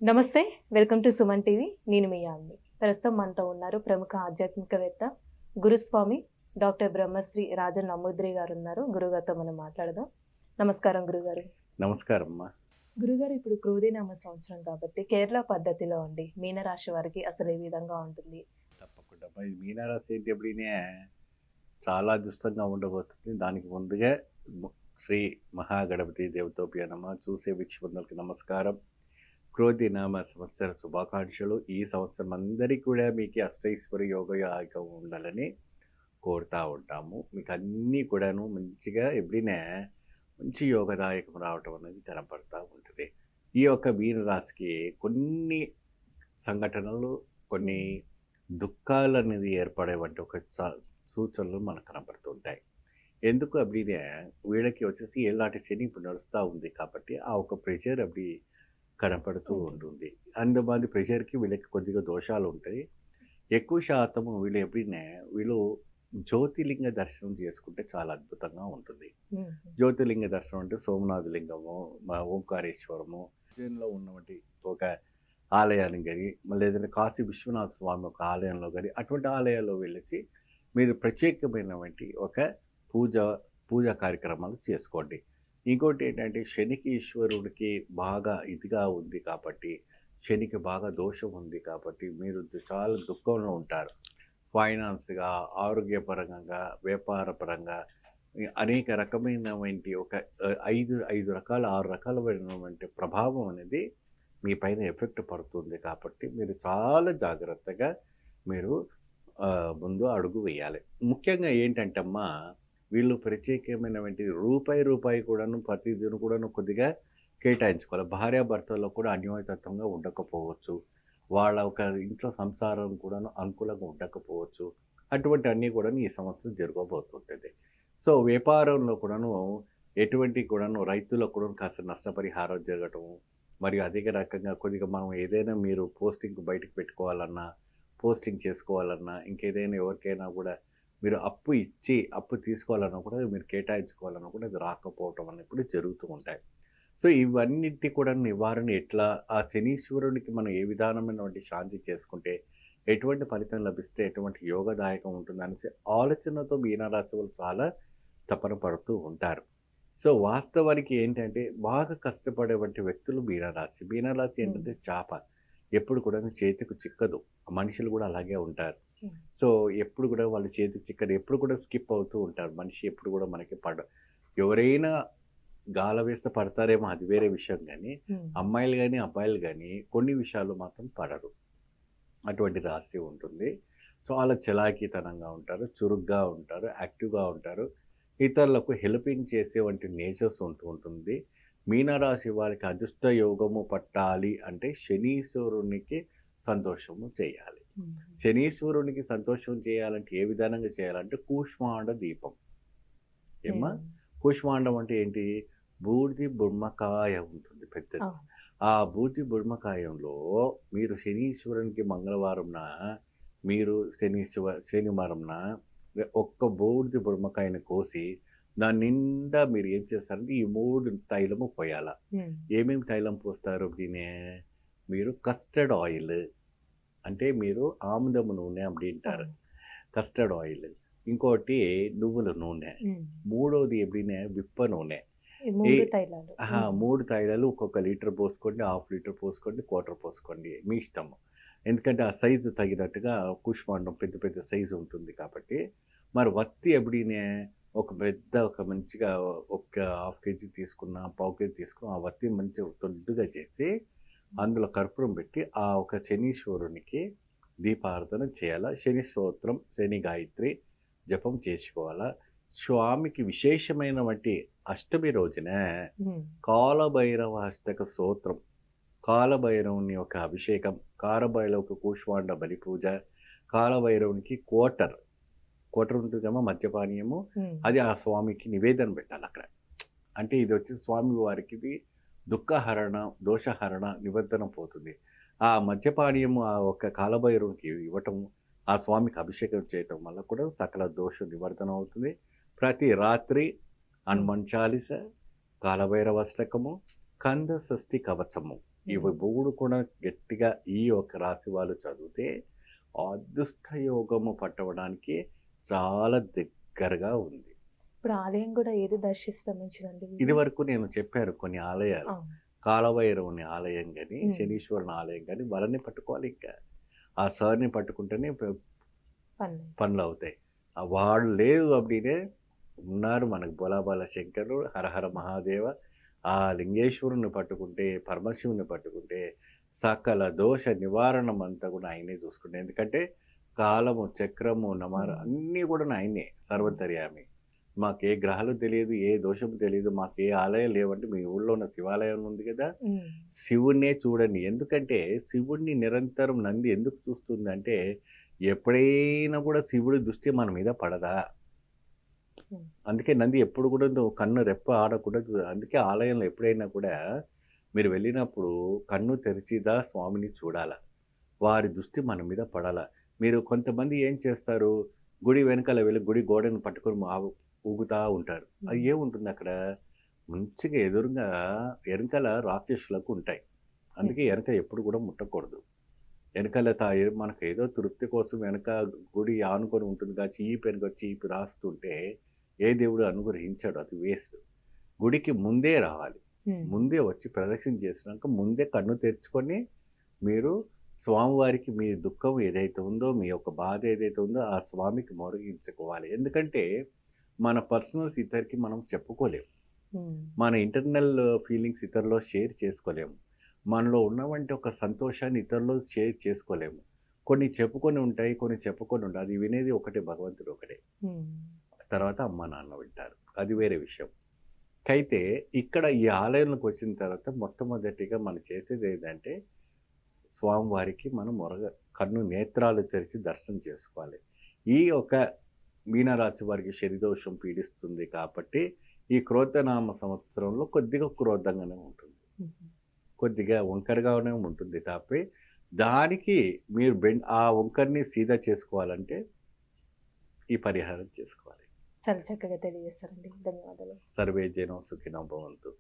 నమస్తే. Welcome to Suman TV. నేను మీ యామిని. ప్రస్తుతం మనతో ఉన్నారు ప్రముఖ ఆధ్యాత్మికవేత్త, గురుస్వామి డాక్టర్ బ్రహ్మశ్రీ రాజన్ నమూద్రి గారున్నారు. గురుగారితో మనం మాట్లాడదాం. నమస్కారం గురుగారు. నమస్కారం అమ్మా. గురుగారు, ఇప్పుడు క్రోధినామ సంవత్సరం కాబట్టి కేరళ పద్ధతిలో అండి మీనరాశి వారికి అసలు ఏ విధంగా ఉంటుంది? తప్పకుండా మరి మీనరాశి ఏంటి ఎప్పుడైనా చాలా అదృష్టంగా ఉండబోతుంది. దానికి ముందుగా శ్రీ మహాగణపతి దేవతోభ్య నమః. చూసే వీక్షకులకు నమస్కారం. క్రోధినామ సంవత్సర శుభాకాంక్షలు. ఈ సంవత్సరం అందరికీ కూడా మీకు అష్టైశ్వర్య యోగయాగం ఉండాలని కోరుతూ ఉంటాము. మీకు అన్నీ కూడాను మంచిగా ఎప్పుడైనా మంచి యోగదాయకం రావటం అనేది కనపడతా ఉంటుంది. ఈ యొక్క మీనరాశికి కొన్ని సంఘటనలు, కొన్ని దుఃఖాలు అనేది ఏర్పడే వంటి ఒక సూచనలు మనకు కనపడుతుంటాయి. ఎందుకు అప్పుడే వీళ్ళకి వచ్చేసి ఏళ్ళనాటి శని ఇప్పుడు నడుస్తూ ఉంది కాబట్టి ఆ ఒక ప్రెషర్ అప్పుడు కనపడుతూ ఉంటుంది. అందుబాటు ప్రెషర్కి వీళ్ళకి కొద్దిగా దోషాలు ఉంటాయి. ఎక్కువ శాతము వీళ్ళు జ్యోతిర్లింగ దర్శనం చేసుకుంటే చాలా అద్భుతంగా ఉంటుంది. జ్యోతిర్లింగ దర్శనం అంటే సోమనాథ లింగము, ఓంకారేశ్వరము, ఉజ్జయినిలో ఉన్నటువంటి ఒక ఆలయాన్ని కానీ, లేదంటే కాశీ విశ్వనాథ స్వామి ఒక ఆలయంలో కానీ, అటువంటి ఆలయాల్లో వెళ్ళేసి మీరు ప్రత్యేకమైనటువంటి ఒక పూజా కార్యక్రమాలు చేసుకోండి. ఇంకోటి ఏంటంటే శనికి ఈశ్వరుడికి బాగా ఇదిగా ఉంది కాబట్టి, శనికి బాగా దోషం ఉంది కాబట్టి మీరు చాలా దుఃఖంలో ఉంటారు. ఫైనాన్స్గా, ఆరోగ్యపరంగా, వ్యాపారపరంగా అనేక రకమైనటువంటి ఒక ఐదు రకాల 6 రకాలైనటువంటి ప్రభావం అనేది మీ పైన ఎఫెక్ట్ పడుతుంది. కాబట్టి మీరు చాలా జాగ్రత్తగా మీరు ముందు అడుగు వేయాలి. ముఖ్యంగా ఏంటంటే అమ్మా, వీళ్ళు ప్రత్యేకమైనటువంటి రూపాయి కూడాను ప్రతిదిన కూడాను కొద్దిగా కేటాయించుకోవాలి. భార్యాభర్తల్లో కూడా అన్యోన్యతత్వంగా ఉండకపోవచ్చు. వాళ్ళ ఒక ఇంట్లో సంసారం కూడాను అనుకూలంగా ఉండకపోవచ్చు. అటువంటి అన్నీ కూడాను ఈ సంవత్సరం జరగబోతుంటుంది. సో వ్యాపారంలో కూడాను ఎటువంటి కూడాను రైతులకు కూడా కాస్త నష్టపరిహారం జరగటము, మరియు అదే రకంగా కొద్దిగా మనం ఏదైనా మీరు పోస్టింగ్ బయటకు పెట్టుకోవాలన్నా, పోస్టింగ్ చేసుకోవాలన్నా, ఇంకేదైనా ఎవరికైనా కూడా మీరు అప్పు తీసుకోవాలన్నా కూడా, మీరు కేటాయించుకోవాలన్నా కూడా అది రాకపోవటం అనేప్పుడు జరుగుతూ ఉంటాయి. సో ఇవన్నిటి కూడా నివారణ ఎట్లా, ఆ శనీశ్వరునికి మనం ఏ విధానమైనటువంటి శాంతి చేసుకుంటే ఎటువంటి ఫలితం లభిస్తే ఎటువంటి యోగదాయకం ఉంటుంది అనేసి ఆలోచనతో మీనరాశి వాళ్ళు చాలా తపన పడుతూ ఉంటారు. సో వాస్తవానికి ఏంటంటే బాగా కష్టపడేటువంటి వ్యక్తులు మీనరాశి. మీనరాశి ఏంటంటే చేప, ఎప్పుడు కూడా చేతికి చిక్కదు. మనుషులు కూడా అలాగే ఉంటారు. సో ఎప్పుడు కూడా వాళ్ళ చేతికి చిక్కదు, ఎప్పుడు కూడా స్కిప్ అవుతూ ఉంటారు. మనిషి ఎప్పుడు కూడా మనకి ఎవరైనా గాల వేస్తే పడతారేమో, అది వేరే విషయం. కానీ అమ్మాయిలు కానీ అబ్బాయిలు కానీ కొన్ని విషయాలు మాత్రం పడరు. అటువంటి రాశి ఉంటుంది. చాలా చలాకీతనంగా ఉంటారు, చురుగ్గా ఉంటారు, యాక్టివ్గా ఉంటారు. ఇతరులకు హెల్పింగ్ చేసే వంటి నేచర్స్ ఉంటుంది. మీనరాశి వారికి అదృష్ట యోగము పట్టాలి అంటే శనీశ్వరునికి సంతోషము చేయాలి. శనీశ్వరునికి సంతోషం చేయాలంటే ఏ విధానంగా చేయాలంటే కూష్మాండ దీపం. ఏమ్మా, కూష్మాండం అంటే ఏంటి? బూడిది బుర్మకాయ ఉంటుంది పెద్దది. ఆ బూడిది బుర్మకాయంలో మీరు శనీశ్వరునికి మంగళవారంన, మీరు శనివారంన ఒక్క బూడిది బుర్మకాయని కోసి దాని నిండా మీరు ఏం చేస్తారంటే ఈ 3 తైలము పోయాల. ఏమేమి తైలం పోస్తారు దీనే? మీరు కస్టర్డ్ ఆయిల్ అంటే మీరు ఆముదము నూనె అంటారు, కస్టర్డ్ ఆయిల్. ఇంకోటి నువ్వుల నూనె. మూడోది ఎప్పుడైనా విప్ప నూనె. 3 తైలాలు ఒక్కొక్క లీటర్ పోసుకోండి, 1/2 లీటర్ పోసుకోండి, 1/4 పోసుకోండి, మీ ఇష్టము. ఎందుకంటే ఆ సైజు తగినట్టుగా కూష్మాండం పెద్ద పెద్ద సైజు ఉంటుంది కాబట్టి. మరి వత్తి ఎప్పుడైనా ఒక మంచిగా ఒక 1/2 కేజీ తీసుకున్న, 1/4 కేజీ తీసుకున్న ఆ వత్తి మంచిగా దొడ్డుగా చేసి అందులో కర్పూరం పెట్టి ఆ ఒక శనీశ్వరునికి దీపారాధన చేయాలా. శని స్తోత్రం, శని గాయత్రి జపం చేసుకోవాలా. స్వామికి విశేషమైనటువంటి అష్టమి రోజున కాలభైరవ అష్టక స్తోత్రం, కాలభైరవుని యొక్క అభిషేకం, కాలభైరవ కూష్మాండ బలి పూజ, కాలభైరవునికి కోటర్ ఉంటుంది కమ్మా మద్యపానీయము, అది ఆ స్వామికి నివేదన పెట్టాలి అక్కడ. అంటే ఇది వచ్చి స్వామి వారికి దుఃఖహరణ, దోషహరణ, నివర్ధన పోతుంది. ఆ మద్యపానీయము ఆ ఒక్క కాలభైరవునికి ఇవ్వటం, ఆ స్వామికి అభిషేకం చేయటం వల్ల కూడా సకల దోష నివర్ధన అవుతుంది. ప్రతి రాత్రి హనుమాన్ చాలీస, కాలభైరవ అష్టకము, కంద షష్ఠి కవచము ఇవి మూడు కూడా గట్టిగా ఈ ఒక రాశి వాళ్ళు చదివితే అదృష్ట యోగము పట్టవడానికి చాలా దగ్గరగా ఉంది. ఇప్పుడు ఆలయం కూడా ఏది దర్శిస్తాం మంచిదండి? ఇది వరకు నేను చెప్పాను కొన్ని ఆలయాలు. అవును. కాలభైరవుని ఆలయం గాని, ఉమ్. శనీశ్వరుని ఆలయం గాని వాళ్ళని పట్టుకోవాలి ఇంకా. ఆ సార్‌ని పట్టుకుంటేనే పన్ను. పనులవుతాయి. వాళ్ళు లేదు అప్పుడే ఉన్నారు మనకు బోలాబాల శంకరుడు, హరహర మహాదేవ. ఆ లింగేశ్వరుని పట్టుకుంటే, పరమశివుని పట్టుకుంటే సకల దోష నివారణం అంతా కూడా ఆయనే చూసుకుంటాడు. ఎందుకంటే కాలము, చక్రము, నమర అన్నీ కూడా ఆయనే సర్వోత్తర్యామి. మాకే గ్రహాలు తెలియదు, ఏ దోషము తెలియదు, మాకు ఏ ఆలయం లేవంటే మీ ఊళ్ళో ఉన్న శివాలయం ఉంది కదా, ఉమ్. శివుడినే చూడండి. ఎందుకంటే శివుడిని నిరంతరం నంది ఎందుకు చూస్తుందంటే ఎప్పుడైనా కూడా శివుడి దృష్టి మన మీద పడదా. అందుకే నంది ఎప్పుడు కూడా కన్ను రెప్ప ఆడకుండా అందుకే ఆలయంలో ఎప్పుడైనా కూడా మీరు వెళ్ళినప్పుడు కన్ను తెరిచిదా స్వామిని చూడాల, వారి దృష్టి మన మీద పడాల. మీరు కొంతమంది ఏం చేస్తారు, గుడి వెనకాల వెళ్ళి గుడి గోడను పట్టుకొని ఊగుతూ ఉంటారు. అది ఏముంటుంది అక్కడ, మంచిగా ఎదురుగా వెనకాల రాక్షసులకు ఉంటాయి. అందుకే వెనక ఎప్పుడు కూడా ముట్టకూడదు. వెనకాల మనకు ఏదో తృప్తి కోసం వెనక గుడి ఆనుకొని ఉంటుంది కదా, చీపు వెనక చీపు రాస్తుంటే ఏ దేవుడు అనుగ్రహించాడు, అది వేస్ట్. గుడికి ముందే రావాలి, ముందే వచ్చి ప్రదక్షిణ చేసినాక ముందే కన్ను తెరుచుకొని మీరు స్వామివారికి మీ దుఃఖం ఏదైతే ఉందో, మీ యొక్క బాధ ఏదైతే ఉందో ఆ స్వామికి మొరగించుకోవాలి. ఎందుకంటే మన పర్సనల్స్ ఇతరికి మనం చెప్పుకోలేము, మన ఇంటర్నల్ ఫీలింగ్స్ ఇతరులో షేర్ చేసుకోలేము, మనలో ఉన్నవంటి ఒక సంతోషాన్ని ఇతరులు షేర్ చేసుకోలేము. కొన్ని చెప్పుకొని ఉంటాయి, కొన్ని చెప్పుకొని ఉంటాయి. అది వినేది ఒకటే, భగవంతుడు ఒకటే. తర్వాత అమ్మ నాన్న వింటారు, అది వేరే విషయం. అయితే ఇక్కడ ఈ ఆలయంలోకి వచ్చిన తర్వాత మొట్టమొదటిగా మనం చేసేది ఏంటంటే స్వామివారికి మనం కన్ను నేత్రాలు తెరిచి దర్శనం చేసుకోవాలి. ఈ ఒక మీనరాశి వారికి శనిదోషం పీడిస్తుంది కాబట్టి ఈ క్రోధనామ సంవత్సరంలో కొద్దిగా క్రోధంగానే ఉంటుంది, కొద్దిగా వంకరగానే ఉంటుంది. తప్పి దానికి మీరు ఆ వంకర్ని సీదా చేసుకోవాలంటే ఈ పరిహారం చేసుకోవాలి. చాలా చక్కగా తెలియజేస్తారండి. ధన్యవాదాలు. సర్వే జనం సుఖినో భవంతు.